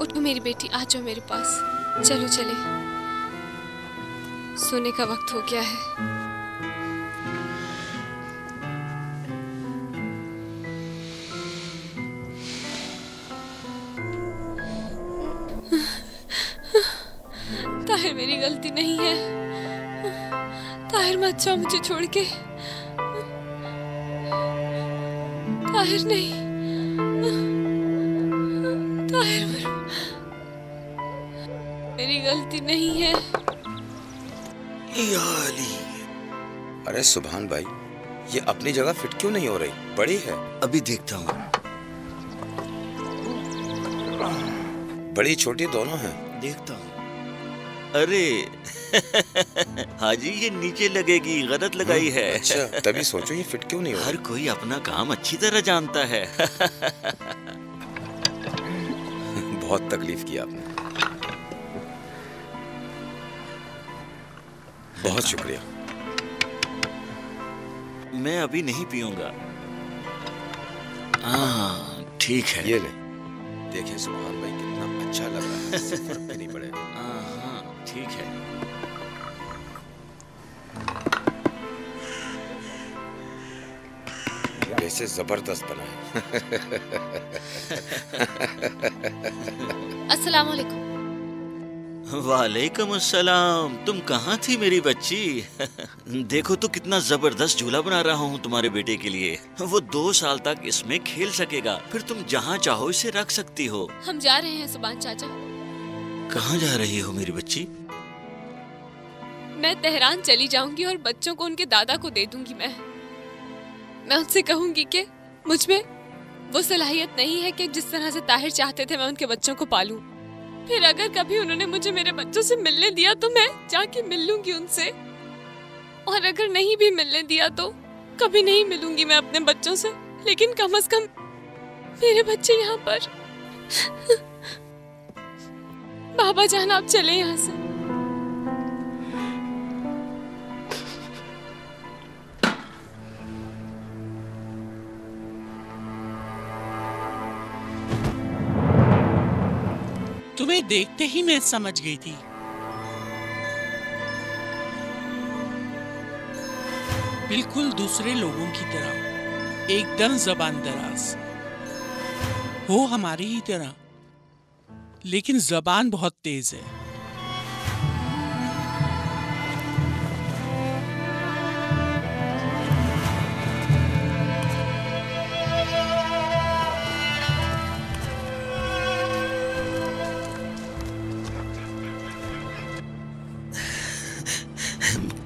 उठो मेरी बेटी, आ जाओ मेरे पास। चलो चले, सोने का वक्त हो गया है। ताहिर, मेरी गलती नहीं है। ताहिर मत जाओ मुझे छोड़ के। ताहिर नहीं, ताहिर मेरी गलती नहीं है। या अली। अरे सुभान भाई, ये अपनी जगह फिट क्यों नहीं हो रही? बड़ी है। अभी देखता हूँ। बड़ी छोटी दोनों हैं। देखता हूँ। अरे हाजी, ये नीचे लगेगी, गलत लगाई है। अच्छा, तभी सोचो ये फिट क्यों नहीं हो रही। हर कोई अपना काम अच्छी तरह जानता है। बहुत तकलीफ की आपने। बहुत शुक्रिया। मैं अभी नहीं पीऊंगा। हाँ ठीक है। ये ले, देखिए सुभान भाई कितना अच्छा लग रहा है, इससे फर्क भी नहीं पड़ेगा। हाँ ठीक है। वैसे जबरदस्त बना है। अस्सलाम वालेकुम। वालेकुम अस्सलाम। तुम कहाँ थी मेरी बच्ची? देखो तो कितना जबरदस्त झूला बना रहा हूँ तुम्हारे बेटे के लिए। वो 2 साल तक इसमें खेल सकेगा, फिर तुम जहाँ चाहो इसे रख सकती हो। हम जा रहे हैं सुभान चाचा। कहाँ जा रही हो मेरी बच्ची? मैं तेहरान चली जाऊंगी और बच्चों को उनके दादा को दे दूंगी। मैं उनसे कहूंगी कि मुझ में वो सलाहियत नहीं है कि जिस तरह से ताहिर चाहते थे मैं उनके बच्चों को पालूं। फिर अगर कभी उन्होंने मुझे मेरे बच्चों से मिलने दिया तो मैं जाके मिल लूंगी उनसे, और अगर नहीं भी मिलने दिया तो कभी नहीं मिलूंगी मैं अपने बच्चों से। लेकिन कम से कम मेरे बच्चे यहाँ पर। बाबा जान, आप चले यहाँ से। तुम्हें देखते ही मैं समझ गई थी। बिल्कुल दूसरे लोगों की तरह, एकदम ज़बान दराज हो हमारी ही तरह, लेकिन ज़बान बहुत तेज है।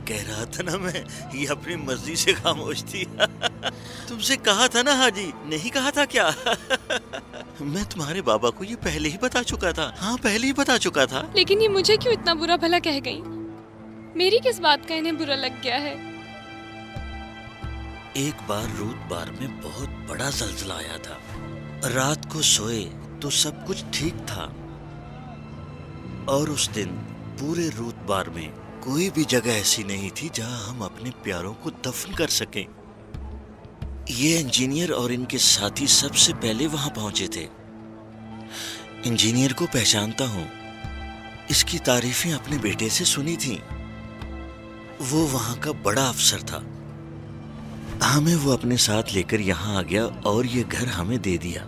कह रहा था ना मैं, ये अपनी मर्जी से खामोश थी। तुमसे कहा था ना हाजी, नहीं कहा था क्या? मैं तुम्हारे बाबा को ये पहले ही बता चुका था। हाँ, पहले ही बता चुका था। लेकिन ये मुझे क्यों इतना बुरा भला कह गई? मेरी किस बात का इन्हें बुरा लग गया है? एक बार रूट बार में बहुत बड़ा ज़ल्ज़ला आया था। रात को सोए तो सब कुछ ठीक था, और उस दिन पूरे रूट बार में कोई भी जगह ऐसी नहीं थी जहां हम अपने प्यारों को दफन कर सकें। ये इंजीनियर और इनके साथी सबसे पहले वहां पहुंचे थे। इंजीनियर को पहचानता हूं, इसकी तारीफें अपने बेटे से सुनी थी। वो वहां का बड़ा अफसर था। हमें वो अपने साथ लेकर यहाँ आ गया और ये घर हमें दे दिया।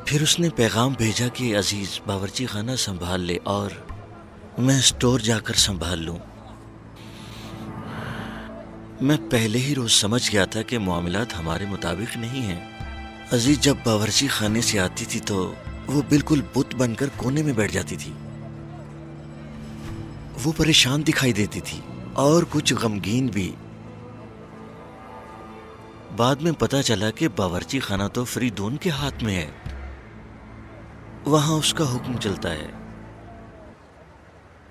फिर उसने पैगाम भेजा कि अजीज बावर्ची खाना संभाल ले और मैं स्टोर जाकर संभाल लूं। मैं पहले ही रोज समझ गया था कि मामलात हमारे मुताबिक नहीं हैं। अजीज जब बावर्ची खाने से आती थी तो वो बिल्कुल बुत बनकर कोने में बैठ जाती थी। वो परेशान दिखाई देती थी और कुछ गमगीन भी। बाद में पता चला कि बावर्ची खाना तो फरीदून के हाथ में है, वहां उसका हुक्म चलता है।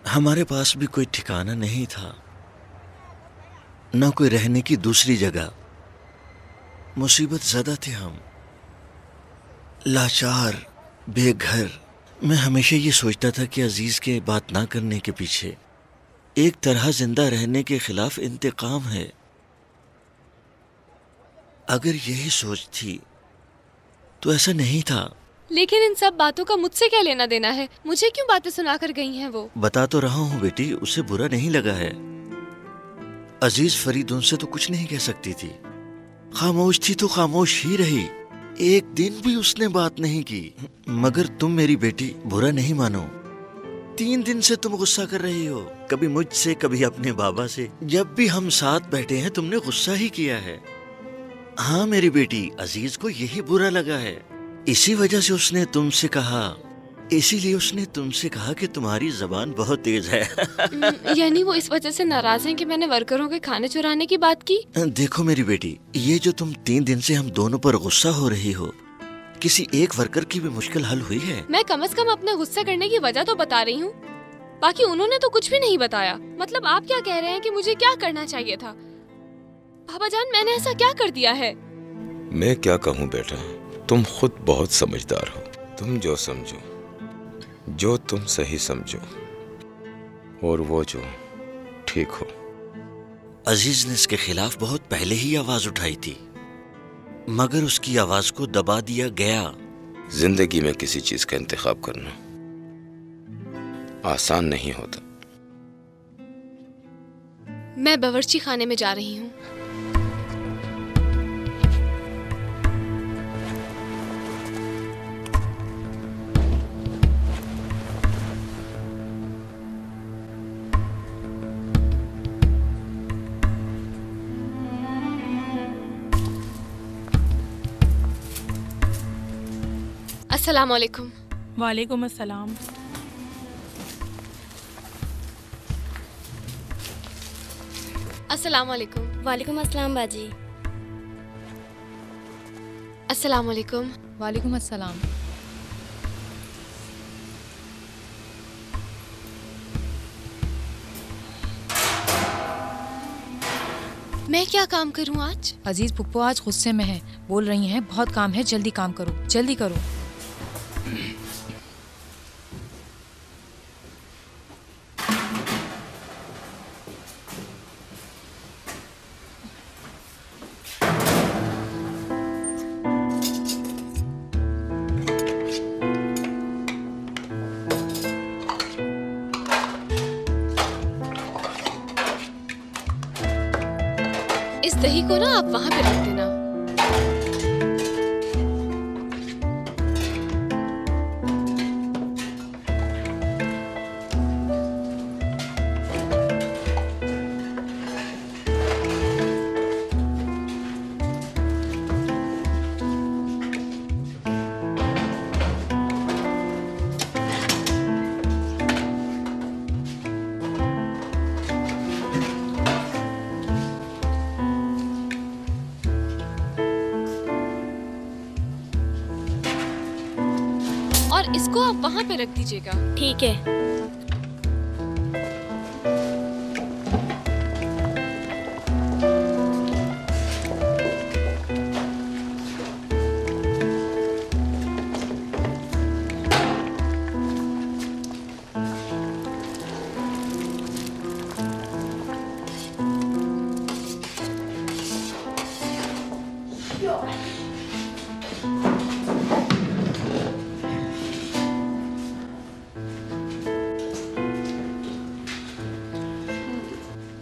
हमारे पास भी कोई ठिकाना नहीं था, न कोई रहने की दूसरी जगह। मुसीबत ज़्यादा थे हम, लाचार, बेघर। मैं हमेशा ये सोचता था कि अजीज के बात ना करने के पीछे एक तरह जिंदा रहने के खिलाफ इंतकाम है। अगर यही सोच थी तो ऐसा नहीं था। लेकिन इन सब बातों का मुझसे क्या लेना देना है? मुझे क्यों बातें सुनाकर गई हैं वो? बता तो रहा हूँ बेटी, उसे बुरा नहीं लगा है। अजीज फरीदून से तो कुछ नहीं कह सकती थी, खामोश थी तो खामोश ही रही। एक दिन भी उसने बात नहीं की। मगर तुम मेरी बेटी बुरा नहीं मानो, 3 दिन से तुम गुस्सा कर रही हो, कभी मुझसे कभी अपने बाबा से। जब भी हम साथ बैठे हैं तुमने गुस्सा ही किया है। हाँ मेरी बेटी, अजीज को यही बुरा लगा है, इसी वजह से उसने तुमसे कहा, इसीलिए उसने तुमसे कहा कि तुम्हारी जबान बहुत तेज है। यानी वो इस वजह से नाराज हैं कि मैंने वर्करों के खाने चुराने की बात की? देखो मेरी बेटी, ये जो तुम 3 दिन से हम दोनों पर गुस्सा हो रही हो, किसी एक वर्कर की भी मुश्किल हल हुई है? मैं कम से कम अपना गुस्सा करने की वजह तो बता रही हूँ, बाकी उन्होंने तो कुछ भी नहीं बताया। मतलब आप क्या कह रहे हैं कि मुझे क्या करना चाहिए था? पापा जान, मैंने ऐसा क्या कर दिया है? मैं क्या कहूँ बेटा, तुम खुद बहुत समझदार हो। तुम जो समझो, जो तुम सही समझो, और वो जो ठीक हो। अजीज ने इसके खिलाफ बहुत पहले ही आवाज उठाई थी, मगर उसकी आवाज को दबा दिया गया। जिंदगी में किसी चीज का इंतखाब करना आसान नहीं होता। मैं बावर्ची खाने में जा रही हूँ। अस्सलाम वालेकुम। वालेकुम अस्सलाम। अस्सलाम वालेकुम। वालेकुम अस्सलाम बाजी। अस्सलाम वालेकुम। वालेकुम अस्सलाम। मैं क्या काम करूं आज? अजीज पुप्पो आज गुस्से में है, बोल रही हैं बहुत काम है, जल्दी काम करो, जल्दी करो। इस दही को ना आप वहां पे रख देना। और इसको आप वहां पे रख दीजिएगा। ठीक है।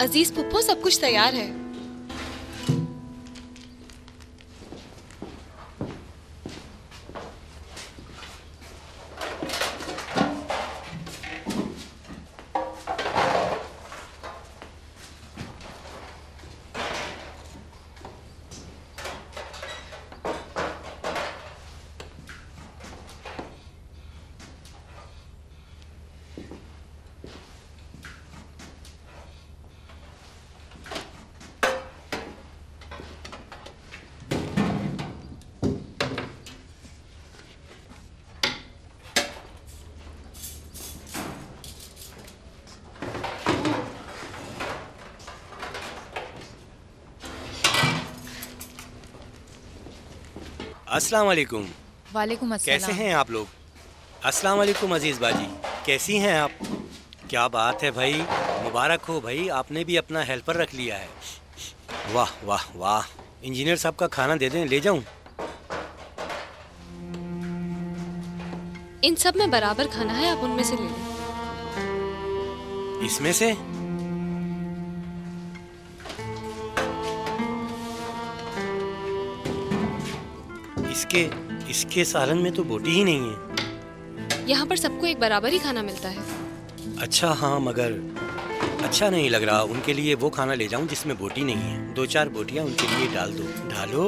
अजीज पुप्पो, सब कुछ तैयार है। अस्सलाम वालेकुम। वालेकुम अस्सलाम। कैसे हैं आप लोग? अस्सलाम वालेकुम अजीज बाजी, कैसी हैं आप? क्या बात है भाई, मुबारक हो भाई, आपने भी अपना हेल्पर रख लिया है। वाह वाह वाह। इंजीनियर साहब का खाना दे दें, ले जाऊं? इन सब में बराबर खाना है, आप उनमें से ले लें। इसमें से? इसके सालन में तो बोटी ही नहीं है। यहाँ पर सबको एक बराबर ही खाना मिलता है। अच्छा हाँ, मगर अच्छा नहीं लग रहा। उनके लिए वो खाना ले जाऊं जिसमें बोटी नहीं है। 2-4 बोटियां उनके लिए डाल दो। डालो।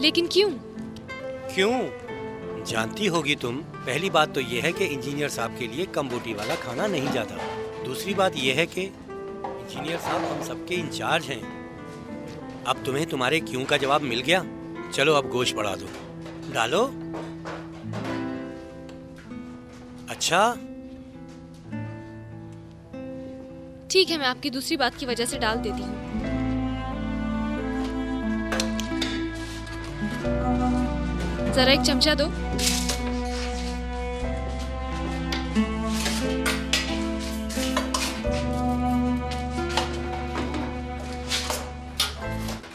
लेकिन क्यों? क्यों? जानती होगी तुम। पहली बात तो ये है कि इंजीनियर साहब के लिए कम बोटी वाला खाना नहीं जाता। दूसरी बात ये है कि इंजीनियर साहब हम सबके इंचार्ज हैं। अब तुम्हें तुम्हारे क्यों का जवाब मिल गया। चलो अब गोश्त बढ़ा दो। डालो। अच्छा ठीक है, मैं आपकी दूसरी बात की वजह से डाल देती हूँ। जरा एक चमचा दो।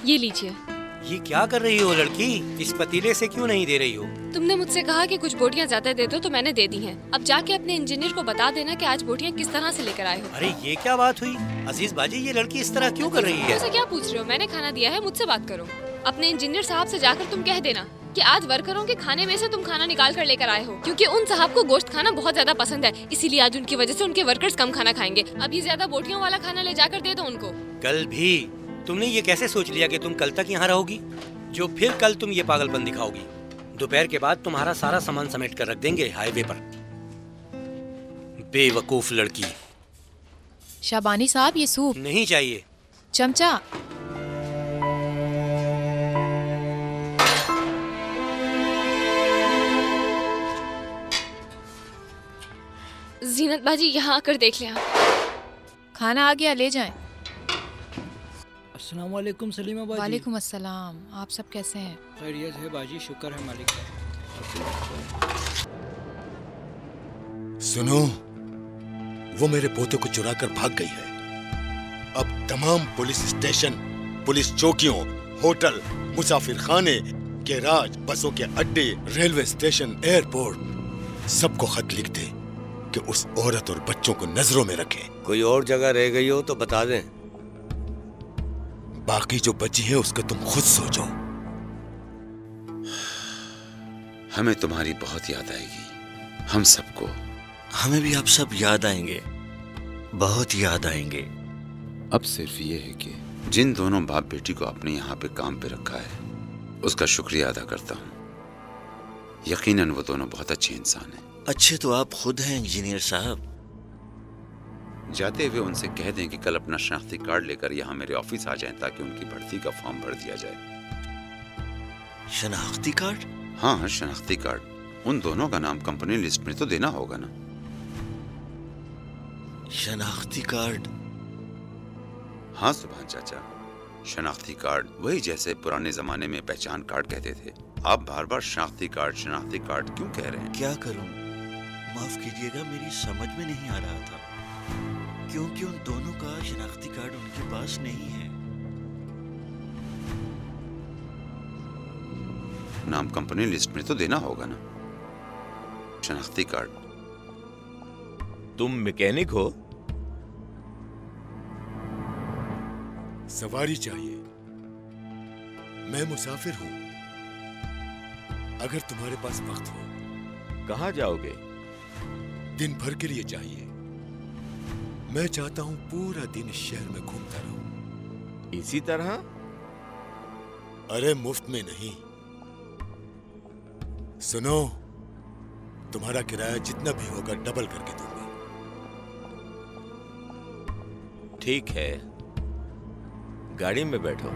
ये लीजिए। ये क्या कर रही हो लड़की? इस पतीले से क्यों नहीं दे रही हो? तुमने मुझसे कहा कि कुछ बोटियां ज्यादा दे दो, तो मैंने दे दी हैं। अब जाके अपने इंजीनियर को बता देना कि आज बोटियां किस तरह से लेकर आए हो। अरे ये क्या बात हुई? अजीज बाजी, ये लड़की इस तरह क्यों कर रही है? मुझसे क्या पूछ रहे हो? मैंने खाना दिया है, मुझसे बात करो। अपने इंजीनियर साहब से जाकर तुम कह देना कि आज वर्करों के खाने में से तुम खाना निकाल कर लेकर आए हो, क्योंकि उन साहब को गोश्त खाना बहुत ज्यादा पसंद है। इसीलिए आज उनकी वजह से उनके वर्कर्स कम खाना खाएंगे। अभी ज्यादा बोटियों वाला खाना ले जाकर दे दो उनको। कल भी तुमने ये कैसे सोच लिया कि तुम कल तक यहाँ रहोगी, जो फिर कल तुम ये पागलपन दिखाओगी? दोपहर के बाद तुम्हारा सारा सामान समेट कर रख देंगे हाईवे पर। बेवकूफ लड़की। शाबानी साहब, ये सूप नहीं चाहिए। चमचा। जीनत बाजी, यहाँ आकर देख लें आप। खाना आ गया, ले जाएं। अस्सलाम वालेकुम सलीमा बाजी। वालेकुम अस्सलाम। आप सब कैसे हैं? खैरियत है बाजी, शुक्र है मालिक का। सुनो, वो मेरे पोते को चुरा कर भाग गई है। अब तमाम पुलिस स्टेशन, पुलिस चौकियों, होटल, मुसाफिर खाने, गैराज, बसों के अड्डे, रेलवे स्टेशन, एयरपोर्ट, सबको खत लिख दे कि उस औरत और बच्चों को नजरों में रखें। कोई और जगह रह गई हो तो बता दें। बाकी जो बची है उसका तुम खुद सोचो। हमें तुम्हारी बहुत याद आएगी, हम सबको। हमें भी आप सब याद आएंगे, बहुत याद आएंगे। अब सिर्फ ये है कि जिन दोनों बाप बेटी को आपने यहाँ पे काम पे रखा है, उसका शुक्रिया अदा करता हूँ। यकीनन वो दोनों बहुत अच्छे इंसान हैं। अच्छे तो आप खुद हैं इंजीनियर साहब। जाते हुए उनसे कह दें कि कल अपना शनाख्ती कार्ड लेकर यहाँ मेरे ऑफिस आ जाएं, ताकि उनकी भर्ती का फॉर्म भर दिया जाए। शनाख्ती कार्ड? हाँ, शनाख्ती कार्ड। उन दोनों का नाम कंपनी लिस्ट में तो देना होगा ना। शनाख्ती कार्ड? हाँ सुभान चाचा, शनाख्ती कार्ड। वही जैसे पुराने जमाने में पहचान कार्ड कहते थे। आप बार बार शनाख्ती कार्ड क्यों कह रहे हैं? क्या करूं? माफ कीजिएगा, मेरी समझ में नहीं आ रहा था, क्योंकि उन दोनों का शनाख्ती कार्ड उनके पास नहीं है। नाम कंपनी लिस्ट में तो देना होगा ना। शनाख्ती कार्ड। तुम मैकेनिक हो? सवारी चाहिए। मैं मुसाफिर हूँ। अगर तुम्हारे पास वक्त हो। कहाँ जाओगे? दिन भर के लिए चाहिए। मैं चाहता हूँ पूरा दिन इस शहर में घूमता रहूं। इसी तरह? अरे मुफ्त में नहीं। सुनो, तुम्हारा किराया जितना भी होगा डबल करके दूंगा। ठीक है, गाड़ी में बैठो।